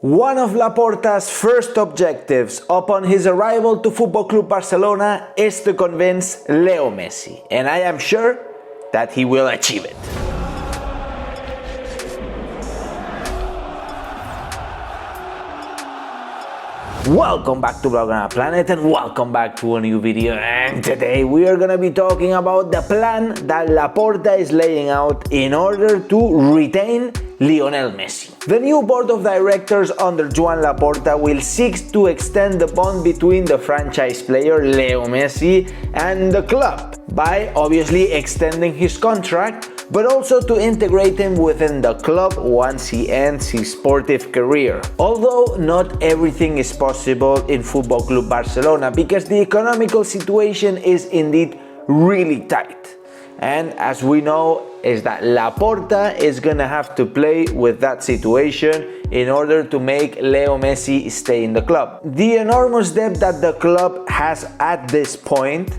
One of Laporta's first objectives upon his arrival to Football Club Barcelona is to convince Leo Messi, and I am sure that he will achieve it. Welcome back to Blaugrana Planet and welcome back to a new video, and today we are gonna be talking about the plan that Laporta is laying out in order to retain Lionel Messi. The new board of directors under Joan Laporta will seek to extend the bond between the franchise player Leo Messi and the club by obviously extending his contract, but also to integrate him within the club once he ends his sportive career. Although not everything is possible in Football Club Barcelona because the economical situation is indeed really tight. And as we know, is that Laporta is gonna have to play with that situation in order to make Leo Messi stay in the club. The enormous debt that the club has at this point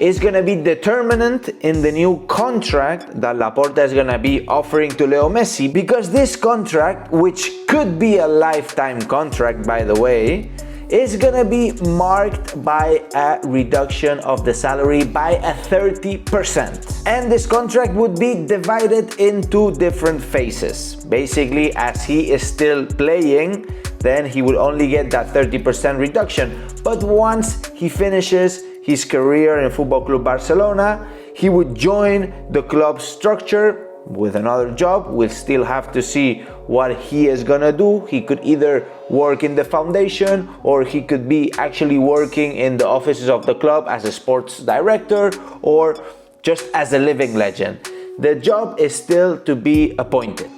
is gonna be determinant in the new contract that Laporta is gonna be offering to Leo Messi, because this contract, which could be a lifetime contract by the way, is gonna be marked by a reduction of the salary by a 30%. And this contract would be divided into different phases. Basically, as he is still playing, then he would only get that 30% reduction. But once he finishes his career in Football Club Barcelona, he would join the club structure with another job. We'll still have to see what he is gonna do. He could either work in the foundation or he could be actually working in the offices of the club as a sports director or just as a living legend. The job is still to be appointed.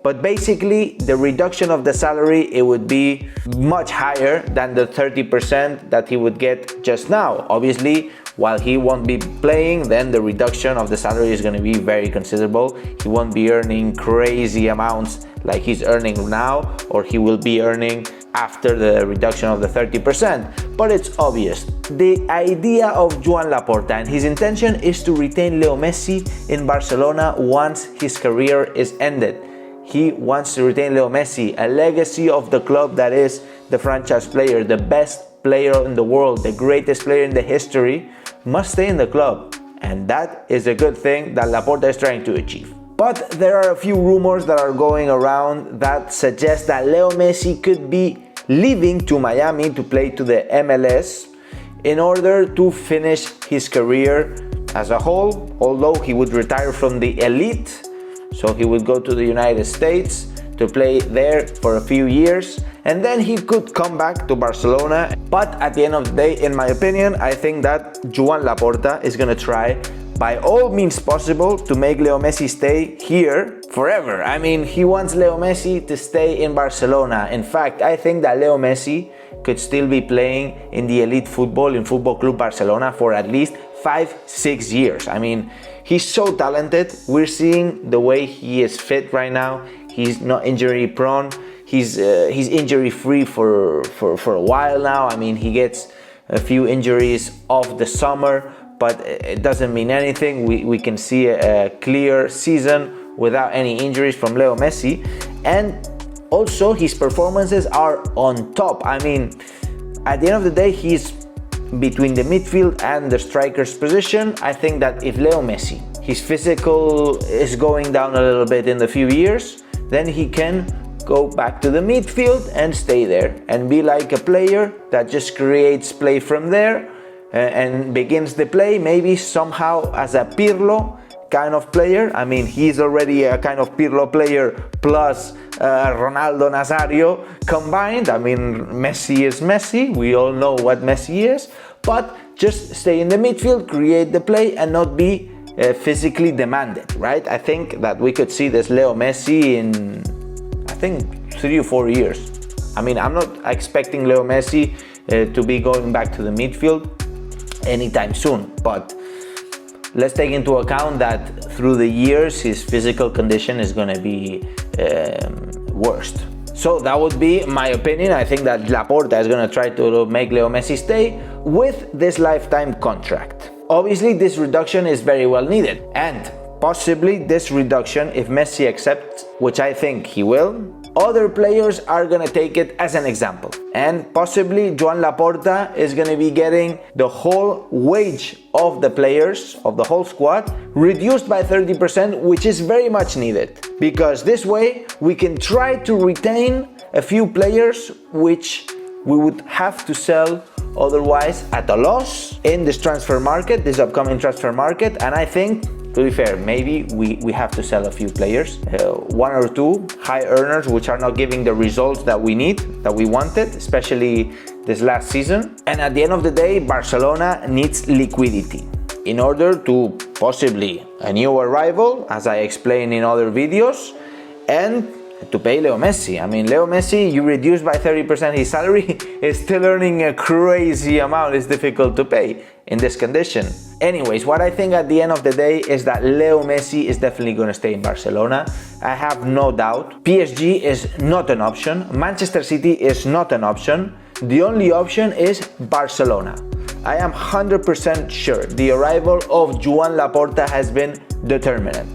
But basically, the reduction of the salary, it would be much higher than the 30% that he would get just now. Obviously, while he won't be playing, then the reduction of the salary is going to be very considerable. He won't be earning crazy amounts like he's earning now, or he will be earning after the reduction of the 30%. But it's obvious. The idea of Joan Laporta and his intention is to retain Leo Messi in Barcelona once his career is ended. He wants to retain Leo Messi, a legacy of the club that is the franchise player, the best player in the world, the greatest player in the history, must stay in the club. And that is a good thing that Laporta is trying to achieve. But there are a few rumors that are going around that suggest that Leo Messi could be leaving to Miami to play to the MLS in order to finish his career as a whole, although he would retire from the elite. So he would go to the United States to play there for a few years, and then he could come back to Barcelona. But at the end of the day, in my opinion, I think that Joan Laporta is gonna try by all means possible to make Leo Messi stay here forever. I mean, he wants Leo Messi to stay in Barcelona. In fact, I think that Leo Messi could still be playing in the elite football in Football Club Barcelona for at least 5-6 years. I mean, he's so talented. We're seeing the way he is fit right now. He's not injury prone. He's injury free for a while now. I mean, he gets a few injuries off the summer, but it doesn't mean anything. We can see a clear season without any injuries from Leo Messi. And also his performances are on top. I mean, at the end of the day, he's between the midfield and the striker's position. I think that if Leo Messi, his physical is going down a little bit in the few years, then he can go back to the midfield and stay there and be like a player that just creates play from there and begins the play maybe somehow as a Pirlo kind of player. I mean, he's already a kind of Pirlo player plus Ronaldo Nazario combined. I mean, Messi is Messi. We all know what Messi is. But just stay in the midfield, create the play, and not be physically demanded, right? I think that we could see this Leo Messi in, I think, 3 or 4 years. I mean, I'm not expecting Leo Messi to be going back to the midfield anytime soon, but let's take into account that through the years his physical condition is going to be worst. So that would be my opinion. I think that Laporta is going to try to make Leo Messi stay with this lifetime contract. Obviously, this reduction is very well needed, and possibly this reduction, if Messi accepts, which I think he will, other players are gonna take it as an example. And possibly Joan Laporta is gonna be getting the whole wage of the players, of the whole squad, reduced by 30%, which is very much needed. Because this way we can try to retain a few players which we would have to sell otherwise at a loss in this transfer market, this upcoming transfer market. And I think, to be fair, maybe we have to sell a few players, one or two high earners which are not giving the results that we need, that we wanted, especially this last season. And at the end of the day, Barcelona needs liquidity in order to possibly a new arrival, as I explained in other videos, and to pay Leo Messi. I mean, Leo Messi, you reduce by 30% his salary, is still earning a crazy amount. It's difficult to pay in this condition. Anyways, what I think at the end of the day is that Leo Messi is definitely going to stay in Barcelona. I have no doubt. PSG is not an option. Manchester City is not an option. The only option is Barcelona. I am 100% sure the arrival of Joan Laporta has been determinant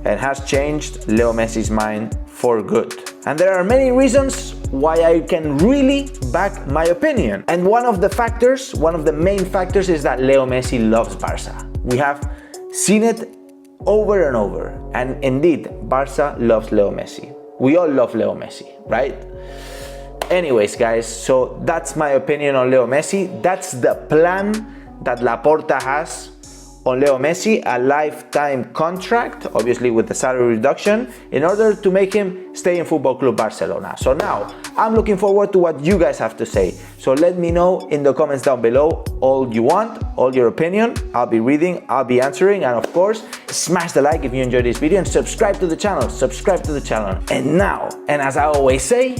and has changed Leo Messi's mind for good. And there are many reasons why I can really back my opinion. And one of the main factors is that Leo Messi loves Barca. We have seen it over and over. And indeed, Barca loves Leo Messi. We all love Leo Messi, right? Anyways, guys, so that's my opinion on Leo Messi. That's the plan that Laporta has on Leo Messi, a lifetime contract, obviously with the salary reduction, in order to make him stay in Football Club Barcelona. So now, I'm looking forward to what you guys have to say. So let me know in the comments down below all you want, all your opinion. I'll be reading, I'll be answering, and of course, smash the like if you enjoyed this video and subscribe to the channel, And now, and as I always say,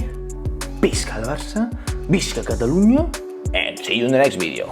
Visca el Barça, Visca Catalunya, and see you in the next video.